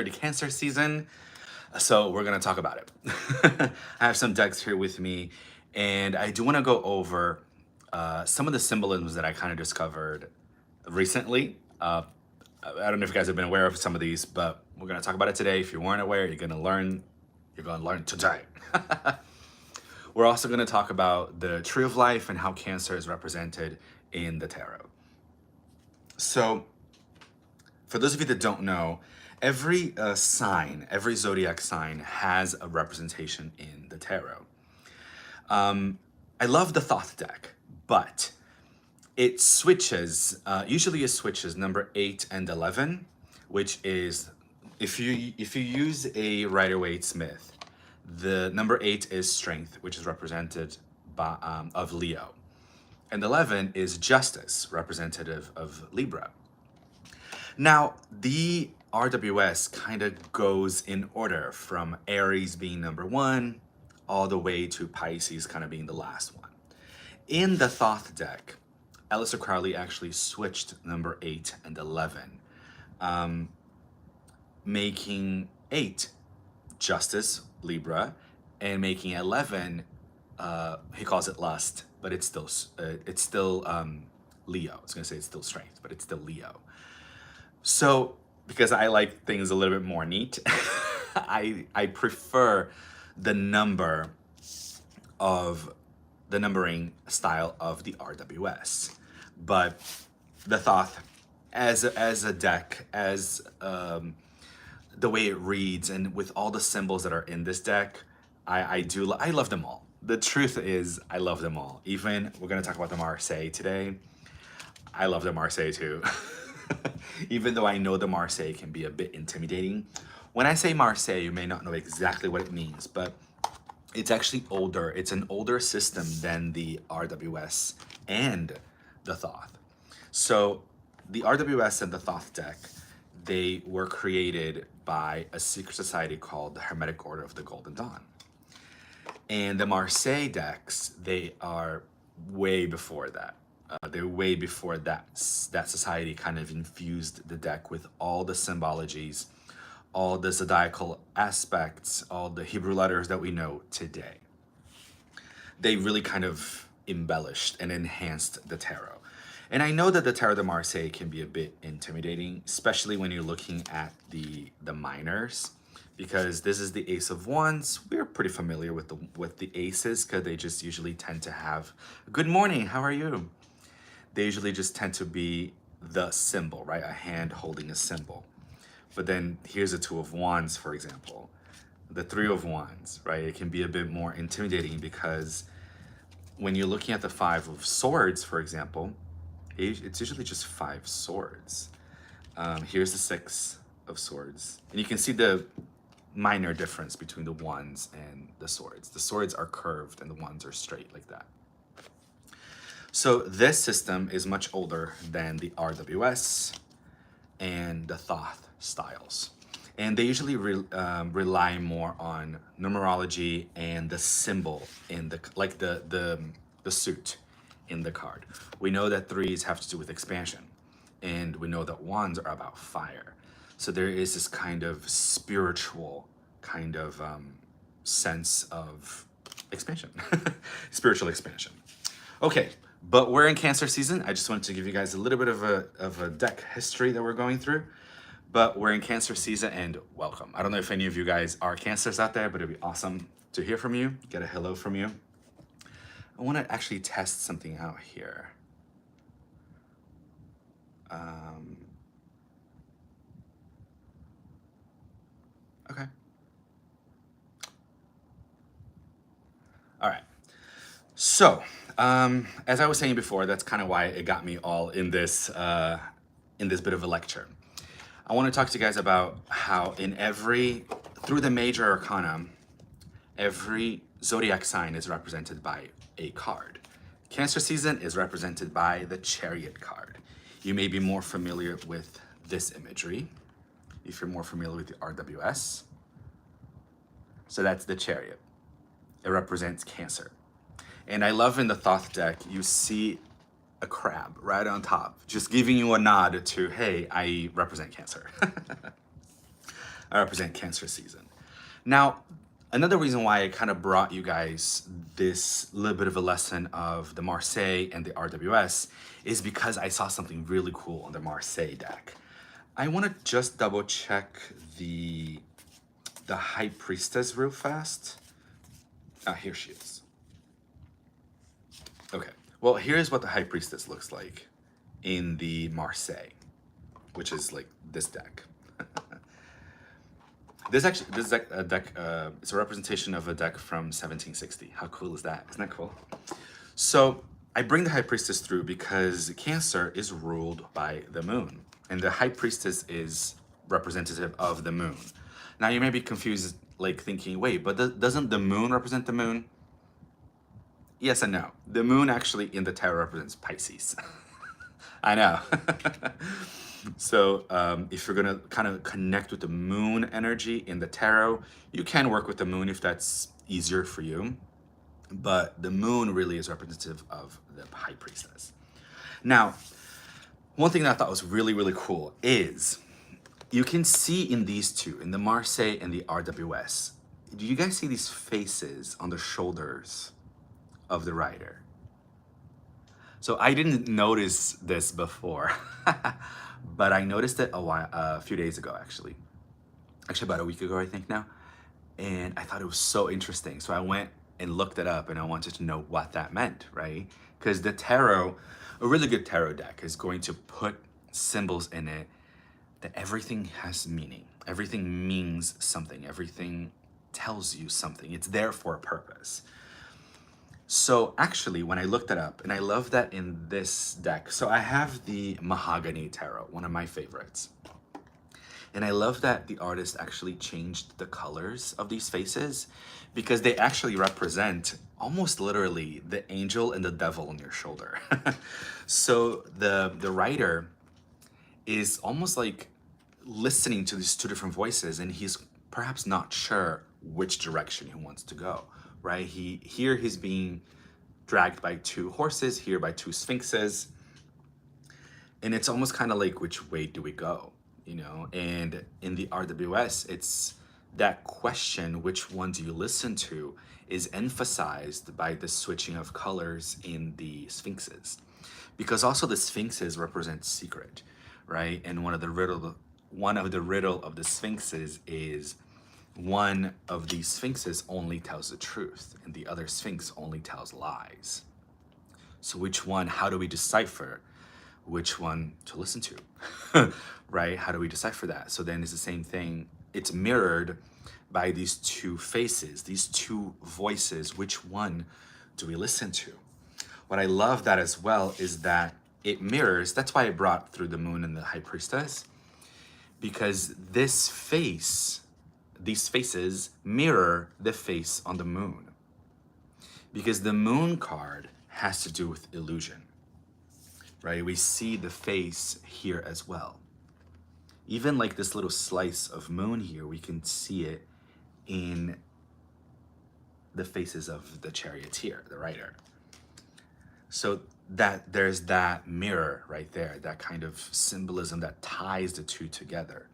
The Cancer season, so we're gonna talk about it. I have some decks here with me, and I do want to go over some of the symbolisms that I kind of discovered recently. I don't know if you guys have been aware of some of these, but we're gonna talk about it today. If you weren't aware, you're gonna learn. You're gonna learn today. We're also gonna talk about the Tree of Life and how Cancer is represented in the tarot. So, for those of you that don't know, every sign, every zodiac sign has a representation in the tarot. I love the Thoth deck, but it switches, usually it switches number 8 and 11, which is, if you use a Rider-Waite-Smith, the number 8 is strength, which is represented by, of Leo. And 11 is justice, representative of Libra. Now, the RWS kind of goes in order from Aries being number 1 all the way to Pisces kind of being the last one. In the Thoth deck, Aleister Crowley actually switched number 8 and 11, making 8 Justice, Libra, and making 11, he calls it Lust, but it's still Leo. I was gonna say it's still Strength, but it's still Leo. So, because I like things a little bit more neat, I prefer the numbering style of the RWS. But the Thoth, as a deck, as the way it reads, and with all the symbols that are in this deck, I love them all. The truth is, I love them all. Even, we're gonna talk about the Marseille today. I love the Marseille too. Even though I know the Marseille can be a bit intimidating. When I say Marseille, you may not know exactly what it means, but it's actually older. It's an older system than the RWS and the Thoth. So the RWS and the Thoth deck, they were created by a secret society called the Hermetic Order of the Golden Dawn. And the Marseille decks, they are way before that. They're way before that society kind of infused the deck with all the symbologies, all the zodiacal aspects, all the Hebrew letters that we know today. They really kind of embellished and enhanced the tarot. And I know that the Tarot de Marseille can be a bit intimidating, especially when you're looking at the minors, because this is the Ace of Wands. We're pretty familiar with the aces, because they just usually tend to have, good morning, how are you? They usually just tend to be the symbol, right? A hand holding a symbol. But then here's a 2 of Wands, for example. The 3 of Wands, right? It can be a bit more intimidating because when you're looking at the 5 of Swords, for example, it's usually just 5 swords. Here's the 6 of Swords. And you can see the minor difference between the wands and the swords. The swords are curved and the wands are straight like that. So this system is much older than the RWS and the Thoth styles. And they usually rely more on numerology and the symbol in the suit in the card. We know that 3s have to do with expansion, and we know that wands are about fire. So there is this kind of spiritual kind of sense of expansion, spiritual expansion. Okay, but we're in Cancer season. I just wanted to give you guys a little bit of a deck history that we're going through. But we're in Cancer season, and welcome. I don't know if any of you guys are Cancers out there, but it'd be awesome to hear from you, get a hello from you. I want to actually test something out here. Okay. All right. So, as I was saying before, that's kind of why it got me all in this bit of a lecture. I want to talk to you guys about how through the major arcana, every zodiac sign is represented by a card. Cancer season is represented by the Chariot card. You may be more familiar with this imagery if you're more familiar with the RWS. So that's the Chariot. It represents Cancer. And I love in the Thoth deck, you see a crab right on top, just giving you a nod to, hey, I represent Cancer. I represent Cancer season. Now, another reason why I kind of brought you guys this little bit of a lesson of the Marseille and the RWS is because I saw something really cool on the Marseille deck. I want to just double check the High Priestess real fast. Ah, here she is. Okay, well, here's what the High Priestess looks like in the Marseille, which is like this deck. This is a deck, it's a representation of a deck from 1760. How cool is that? Isn't that cool? So I bring the High Priestess through because Cancer is ruled by the moon, and the High Priestess is representative of the moon. Now you may be confused, like thinking, wait, but doesn't the moon represent the moon? Yes and no. The moon actually in the tarot represents Pisces. I know. So if you're gonna kind of connect with the moon energy in the tarot, you can work with the moon if that's easier for you. But the moon really is representative of the High Priestess. Now, one thing that I thought was really, really cool is you can see in these two, in the Marseille and the RWS, do you guys see these faces on the shoulders of the rider? So I didn't notice this before, but I noticed it a few days ago, actually about a week ago, I think now. And I thought it was so interesting. So I went and looked it up and I wanted to know what that meant, right? Because the tarot, a really good tarot deck is going to put symbols in it that everything has meaning. Everything means something. Everything tells you something. It's there for a purpose. So actually, when I looked it up, and I love that in this deck, so I have the Mahogany Tarot, one of my favorites. And I love that the artist actually changed the colors of these faces because they actually represent almost literally the angel and the devil on your shoulder. So the writer is almost like listening to these two different voices, and he's perhaps not sure which direction he wants to go, right? Here he's being dragged by two horses, here by two sphinxes. And it's almost kind of like, which way do we go? You know, and in the RWS, it's that question, which one do you listen to, is emphasized by the switching of colors in the sphinxes. Because also the sphinxes represent secret, right? And one of the riddle of the sphinxes is one of these sphinxes only tells the truth and the other sphinx only tells lies. So which one, how do we decipher which one to listen to, right? How do we decipher that? So then it's the same thing. It's mirrored by these two faces, these two voices. Which one do we listen to? What I love that as well is that it mirrors, that's why I brought through the moon and the High Priestess, because these faces mirror the face on the moon. Because the moon card has to do with illusion, right? We see the face here as well. Even like this little slice of moon here, we can see it in the faces of the charioteer, the rider. So that there's that mirror right there, that kind of symbolism that ties the two together.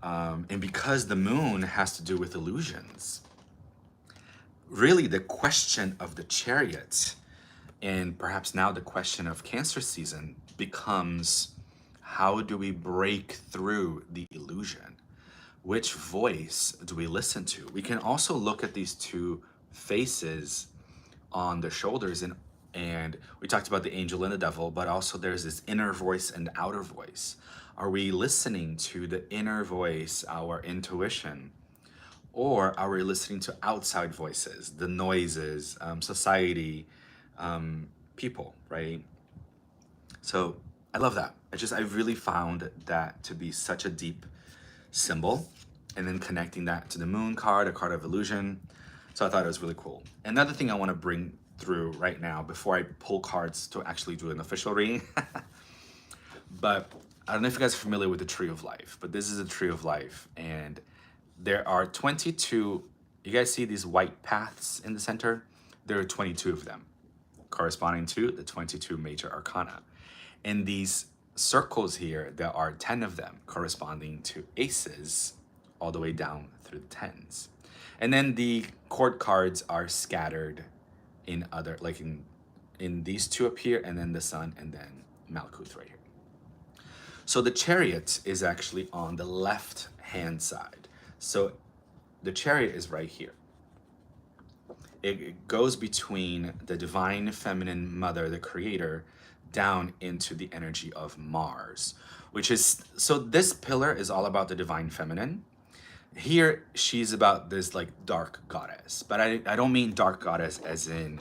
And because the moon has to do with illusions, really the question of the chariot, and perhaps now the question of Cancer season, becomes how do we break through the illusion? Which voice do we listen to? We can also look at these two faces on the shoulders, and we talked about the angel and the devil, but also there's this inner voice and outer voice. Are we listening to the inner voice, our intuition, or are we listening to outside voices, the noises, society, people, right? So I love that. I really found that to be such a deep symbol, and then connecting that to the moon card, a card of illusion. So I thought it was really cool. Another thing I want to bring through right now before I pull cards to actually do an official reading, but I don't know if you guys are familiar with the Tree of Life, but this is a Tree of Life, and there are 22, you guys see these white paths in the center? There are 22 of them, corresponding to the 22 major arcana. In these circles here, there are 10 of them corresponding to aces all the way down through the tens. And then the court cards are scattered in other, like in these two up here, and then the Sun, and then Malkuth right here. So the Chariot is actually on the left hand side. So the Chariot is right here. It goes between the divine feminine mother, the creator, down into the energy of Mars, which is, so this pillar is all about the divine feminine. Here, she's about this like dark goddess, but I don't mean dark goddess as in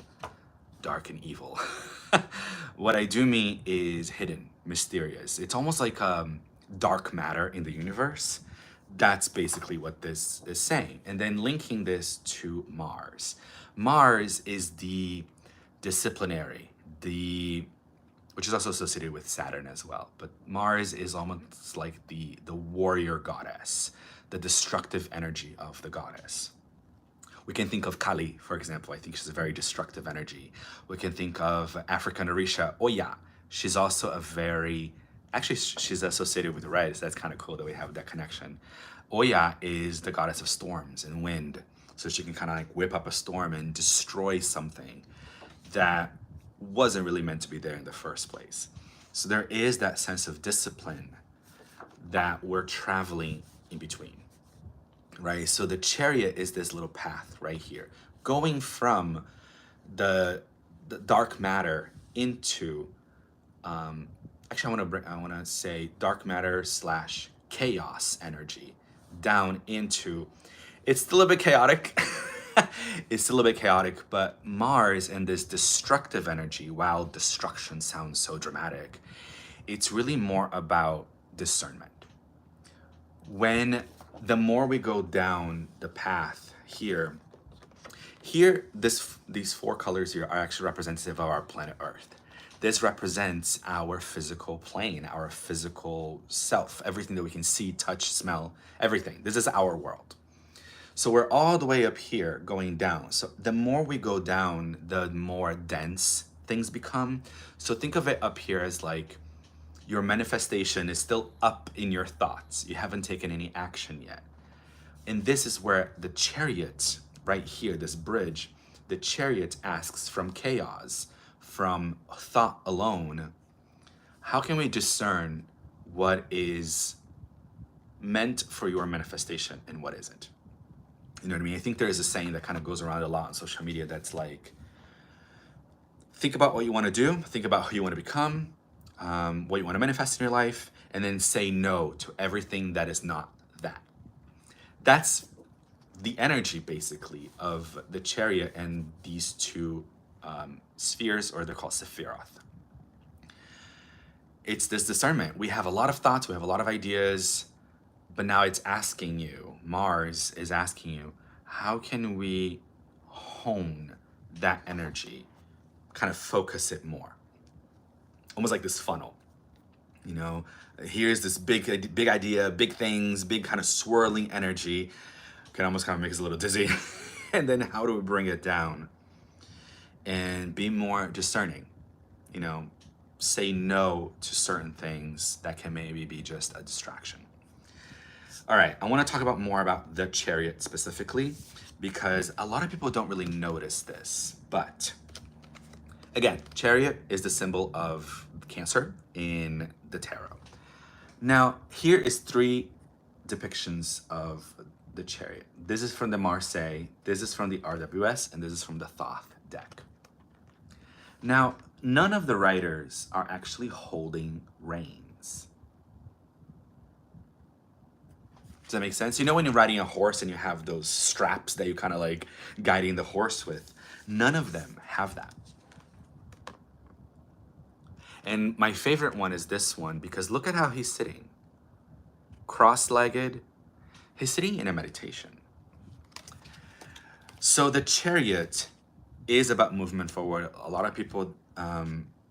dark and evil. What I do mean is hidden, mysterious. It's almost like dark matter in the universe. That's basically what this is saying. And then linking this to Mars. Mars is the disciplinary, which is also associated with Saturn as well. But Mars is almost like the warrior goddess, the destructive energy of the goddess. We can think of Kali, for example. I think she's a very destructive energy. We can think of African Orisha, Oya. She's also a very, actually she's associated with red, so that's kind of cool that we have that connection. Oya is the goddess of storms and wind. So she can kind of like whip up a storm and destroy something that wasn't really meant to be there in the first place. So there is that sense of discipline that we're traveling in between, right? So the Chariot is this little path right here, going from the dark matter into, actually I want to say dark matter / chaos energy down into, it's still a bit chaotic. It's still a bit chaotic, but Mars and this destructive energy, while destruction sounds so dramatic, it's really more about discernment. When the more we go down the path here, these four colors here are actually representative of our planet Earth. This represents our physical plane, our physical self, everything that we can see, touch, smell, everything. This is our world. So we're all the way up here going down. So the more we go down, the more dense things become. So think of it up here as like your manifestation is still up in your thoughts. You haven't taken any action yet. And this is where the Chariot, right here, this bridge, the Chariot asks from chaos, from thought alone, how can we discern what is meant for your manifestation and what isn't? You know what I mean? I think there is a saying that kind of goes around a lot on social media that's like, think about what you want to do, think about who you want to become, what you want to manifest in your life, and then say no to everything that is not that. That's the energy, basically, of the Chariot and these two spheres, or they're called Sephiroth. It's this discernment. We have a lot of thoughts, we have a lot of ideas, but now it's asking you, Mars is asking you, how can we hone that energy, kind of focus it more? Almost like this funnel, you know? Here's this big idea, big things, big kind of swirling energy. Can almost kind of make us a little dizzy. And then how do we bring it down? And be more discerning, you know? Say no to certain things that can maybe be just a distraction. All right, I want to talk about more about the Chariot specifically, because a lot of people don't really notice this. But again, Chariot is the symbol of Cancer in the tarot. Now, here is 3 depictions of the Chariot. This is from the Marseille, this is from the RWS, and this is from the Thoth deck. Now, none of the writers are actually holding reins. Does that make sense? You know when you're riding a horse and you have those straps that you kind of like guiding the horse with? None of them have that. And my favorite one is this one, because look at how he's sitting. Cross-legged. He's sitting in a meditation. So the Chariot is about movement forward. A lot of people,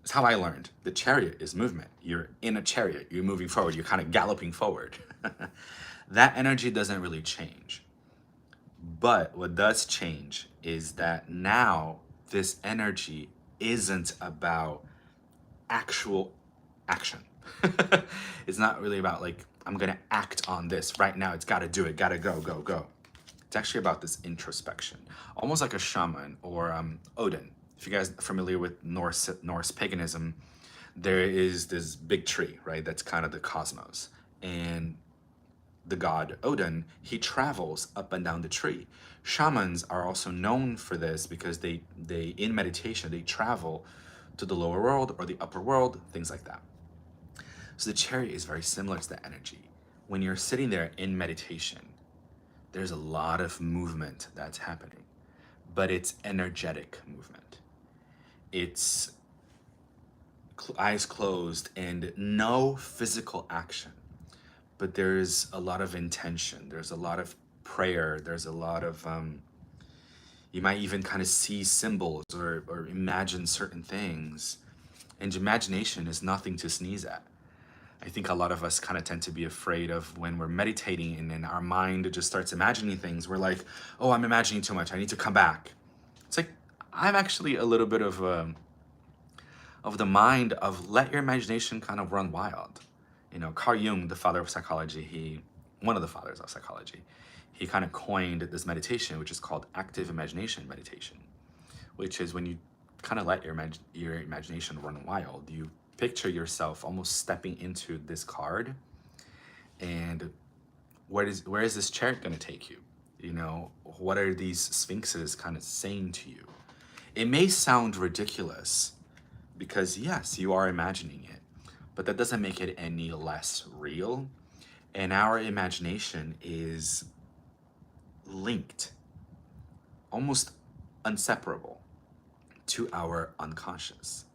it's how I learned. The Chariot is movement. You're in a chariot, you're moving forward, you're kind of galloping forward. That energy doesn't really change. But what does change is that now this energy isn't about actual action. It's not really about like I'm gonna act on this right now. It's gotta do it, gotta go, go, go. It's actually about this introspection, almost like a shaman or Odin. If you guys are familiar with Norse paganism, there is this big tree, right? That's kind of the cosmos. And the god Odin, he travels up and down the tree. Shamans are also known for this because they in meditation, they travel to the lower world or the upper world, things like that. So the chariot is very similar to that energy. When you're sitting there in meditation, there's a lot of movement that's happening, but it's energetic movement. It's eyes closed and no physical action, but there's a lot of intention. There's a lot of prayer. There's a lot of, you might even kind of see symbols or imagine certain things. And imagination is nothing to sneeze at. I think a lot of us kind of tend to be afraid of when we're meditating and then our mind just starts imagining things. We're like, oh, I'm imagining too much. I need to come back. It's like, I'm actually a little bit of the mind of let your imagination kind of run wild. You know, Carl Jung, the father of psychology, one of the fathers of psychology, he kind of coined this meditation, which is called active imagination meditation, which is when you kind of let your imagination run wild. You picture yourself almost stepping into this card, and where is this chariot going to take you? You know, what are these sphinxes kind of saying to you? It may sound ridiculous because yes, you are imagining it, but that doesn't make it any less real. And our imagination is linked, almost inseparable, to our unconscious,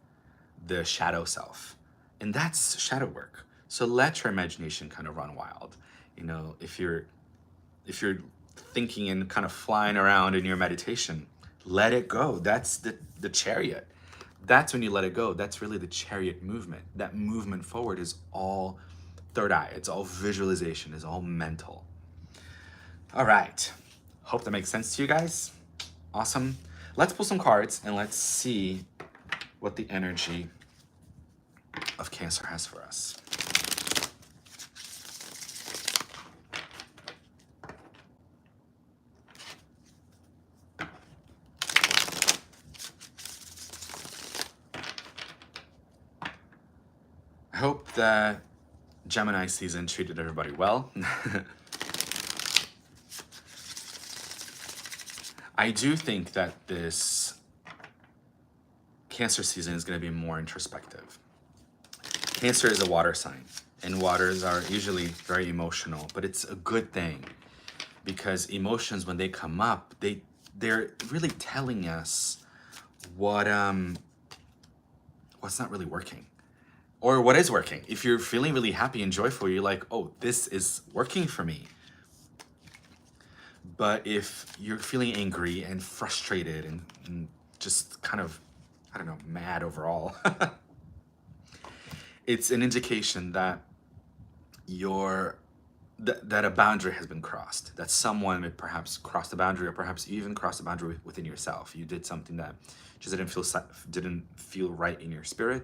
the shadow self. And that's shadow work. So let your imagination kind of run wild. You know, if you're thinking and kind of flying around in your meditation, let it go. That's the chariot. That's when you let it go. That's really the chariot movement. That movement forward is all third eye. It's all visualization. It's all mental. All right. Hope that makes sense to you guys. Awesome. Let's pull some cards and let's see what the energy of Cancer has for us. I hope that Gemini season treated everybody well. I do think that this Cancer season is going to be more introspective. Cancer is a water sign, and waters are usually very emotional, but it's a good thing because emotions, when they come up, they're really telling us what's not really working or what is working. If you're feeling really happy and joyful, you're like, oh, this is working for me. But if you're feeling angry and frustrated and just kind of, I don't know, mad overall, it's an indication that that a boundary has been crossed, that someone may perhaps crossed the boundary, or perhaps even crossed the boundary within yourself. You did something that just didn't feel right in your spirit.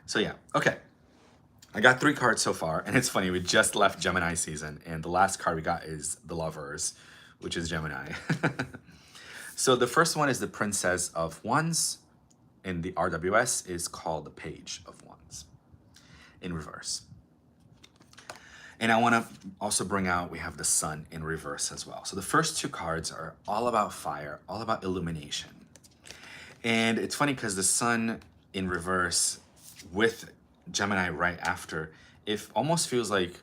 So yeah, okay. I got 3 cards so far, and it's funny, we just left Gemini season, and the last card we got is the Lovers, which is Gemini. So the first one is the Princess of Wands, and the RWS is called the Page of Wands in reverse. And I want to also bring out, we have the Sun in reverse as well. So the first 2 cards are all about fire, all about illumination. And it's funny because the Sun in reverse with Gemini right after, it almost feels like,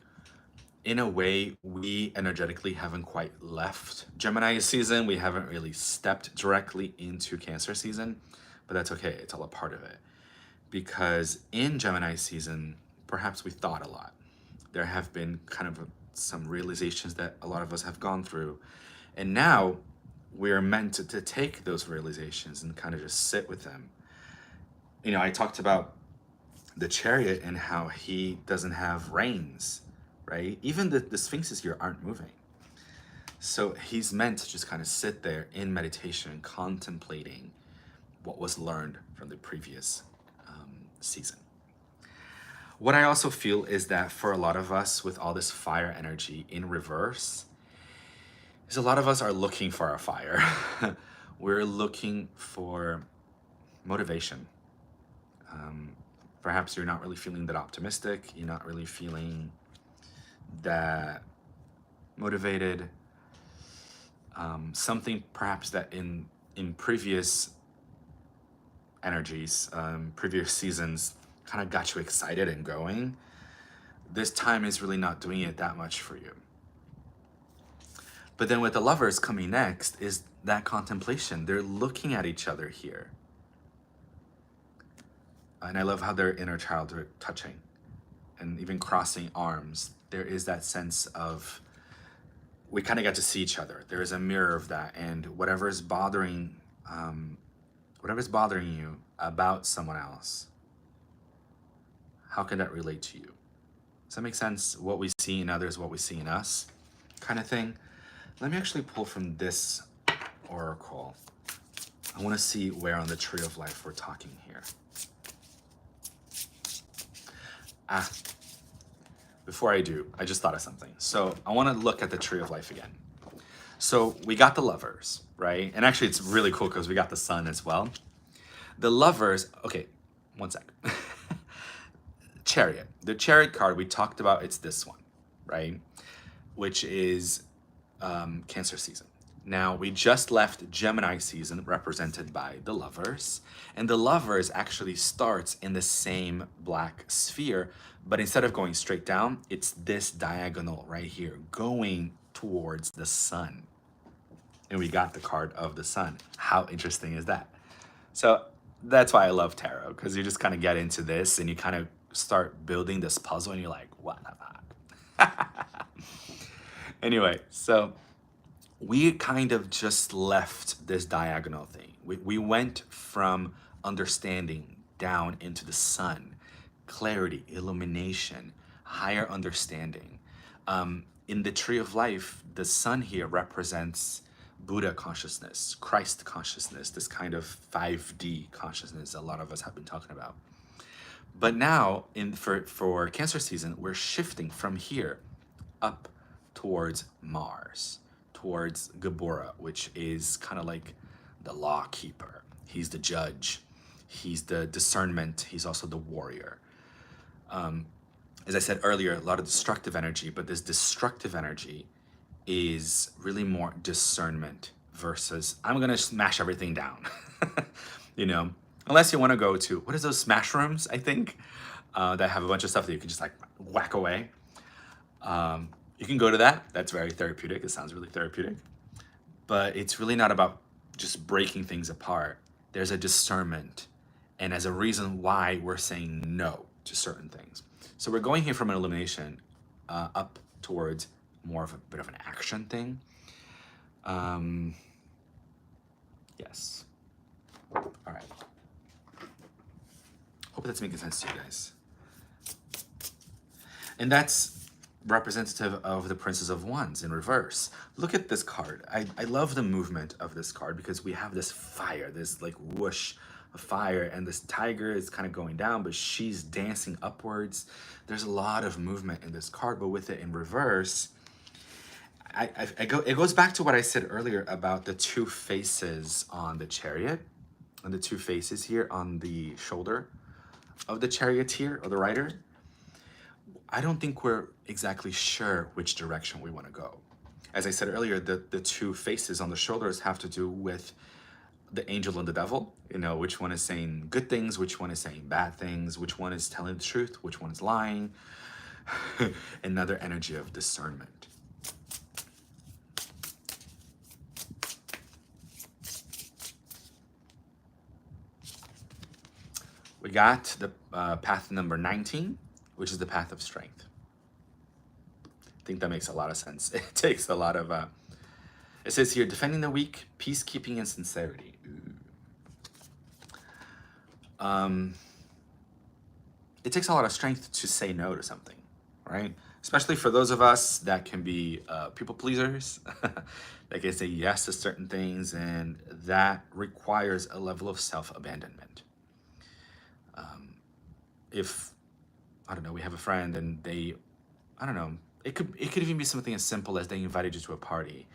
in a way, we energetically haven't quite left Gemini season. We haven't really stepped directly into Cancer season, but that's okay. It's all a part of it. Because in Gemini season, perhaps we thought a lot. There have been kind of some realizations that a lot of us have gone through. And now we're meant to take those realizations and kind of just sit with them. You know, I talked about the Chariot and how he doesn't have reins, right? Even the sphinxes here aren't moving. So he's meant to just kind of sit there in meditation, contemplating what was learned from the previous season. What I also feel is that for a lot of us with all this fire energy in reverse, is a lot of us are looking for a fire. We're looking for motivation. Um, Perhaps you're not really feeling that optimistic. You're not really feeling that motivated. Something perhaps that in previous energies, previous seasons, kind of got you excited and going. This time is really not doing it that much for you. But then with the lovers coming next is that contemplation. They're looking at each other here. And I love how their inner child are touching and even crossing arms. There is that sense of, we kind of get to see each other. There is a mirror of that. And whatever's bothering you about someone else, how can that relate to you? Does that make sense? What we see in others, what we see in us, kind of thing. Let me actually pull from this oracle. I want to see where on the tree of life we're talking here. Before I do, I just thought of something. So I want to look at the tree of life again. So we got the lovers, right? And actually it's really cool because we got the sun as well. The lovers, okay, one sec. Chariot. The chariot card we talked about, it's this one, right? Which is Cancer season. Now, we just left Gemini season represented by the lovers, and the lovers actually starts in the same black sphere, but instead of going straight down, it's this diagonal right here, going towards the sun. And we got the card of the sun. How interesting is that? So that's why I love tarot, because you just kind of get into this and you kind of start building this puzzle and you're like, what the fuck? Anyway, so we kind of just left this diagonal thing. We went from understanding down into the sun, clarity, illumination, higher understanding. In the tree of life, the sun here represents Buddha consciousness, Christ consciousness, this kind of 5D consciousness a lot of us have been talking about. But now, for Cancer season, we're shifting from here up towards Mars, towards Gabora, which is kind of like the law keeper. He's the judge. He's the discernment. He's also the warrior. As I said earlier, a lot of destructive energy, but this destructive energy is really more discernment versus I'm going to smash everything down. You know, unless you want to go to, what is those smash rooms, I think, that have a bunch of stuff that you can just like whack away. You can go to that. That's very therapeutic. It sounds really therapeutic. But it's really not about just breaking things apart. There's a discernment. And as a reason why we're saying no to certain things. So we're going here from an illumination up towards more of a bit of an action thing. Yes. All right. Hope that's making sense to you guys. And that's representative of the Princess of Wands in reverse. Look at this card. I love the movement of this card because we have this fire, this like whoosh of fire, and this tiger is kind of going down, but she's dancing upwards. There's a lot of movement in this card, but with it in reverse, it goes back to what I said earlier about the two faces on the chariot, and the two faces here on the shoulder of the charioteer or the rider. I don't think we're exactly sure which direction we want to go. As I said earlier, the two faces on the shoulders have to do with the angel and the devil. You know, which one is saying good things, which one is saying bad things, which one is telling the truth, which one is lying. Another energy of discernment. We got the path number 19, which is the path of strength. I think that makes a lot of sense. It takes a lot of, it says here, defending the weak, peacekeeping and sincerity. It takes a lot of strength to say no to something, right? Especially for those of us that can be people pleasers, that can say yes to certain things, and that requires a level of self-abandonment. If I don't know, we have a friend and they, I don't know, it could even be something as simple as they invited you to a party,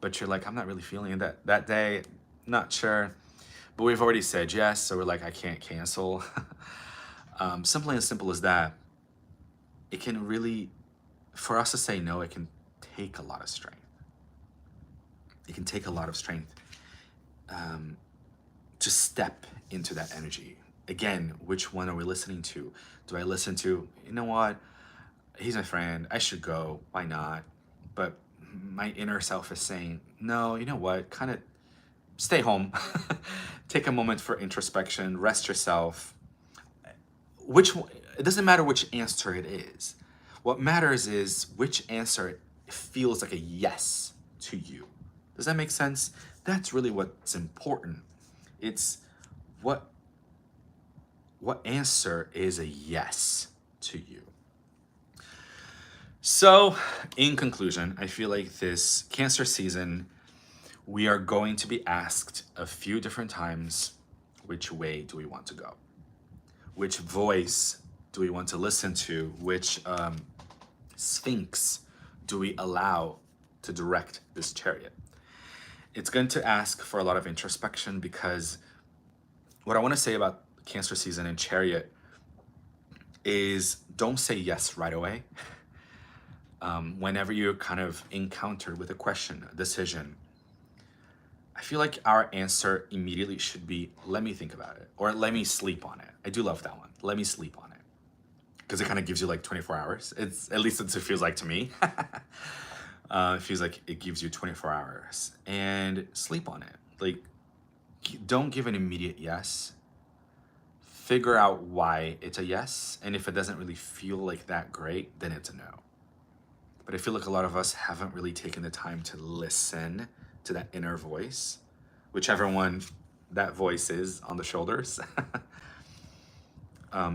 but you're like, I'm not really feeling it that day, not sure. But we've already said yes, so we're like, I can't cancel. Something as simple as that, it can really, for us to say no, it can take a lot of strength. It can take a lot of strength to step into that energy. Again, which one are we listening to? Do I listen to, you know what, he's my friend, I should go, why not? But my inner self is saying, no, you know what, kind of stay home. Take a moment for introspection, rest yourself. Which one, it doesn't matter which answer it is. What matters is which answer feels like a yes to you. Does that make sense? That's really what's important. It's what answer is a yes to you. So, in conclusion, I feel like this Cancer season, we are going to be asked a few different times, which way do we want to go? Which voice do we want to listen to? Which sphinx do we allow to direct this chariot? It's going to ask for a lot of introspection, because what I want to say about Cancer season and chariot is, don't say yes right away. Whenever you're kind of encountered with a question, a decision, I feel like our answer immediately should be, let me think about it, or let me sleep on it. I do love that one. Let me sleep on it. Because it kind of gives you like 24 hours. At least it feels like to me. It feels like it gives you 24 hours. And sleep on it. Like, don't give an immediate yes. Figure out why it's a yes. And if it doesn't really feel like that great, then it's a no. But I feel like a lot of us haven't really taken the time to listen to that inner voice, whichever one that voice is on the shoulders,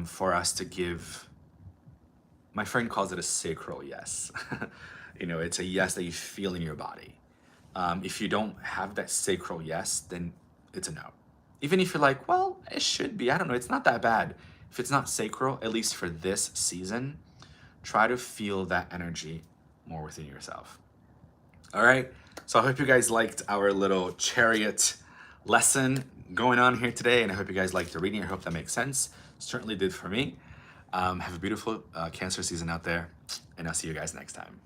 for us to give, my friend calls it a sacral yes. You know, it's a yes that you feel in your body. If you don't have that sacral yes, then it's a no. Even if you're like, well, it should be, I don't know, it's not that bad. If it's not sacral, at least for this season, try to feel that energy more within yourself. All right, so I hope you guys liked our little chariot lesson going on here today, and I hope you guys liked the reading. I hope that makes sense. Certainly did for me. Have a beautiful Cancer season out there, and I'll see you guys next time.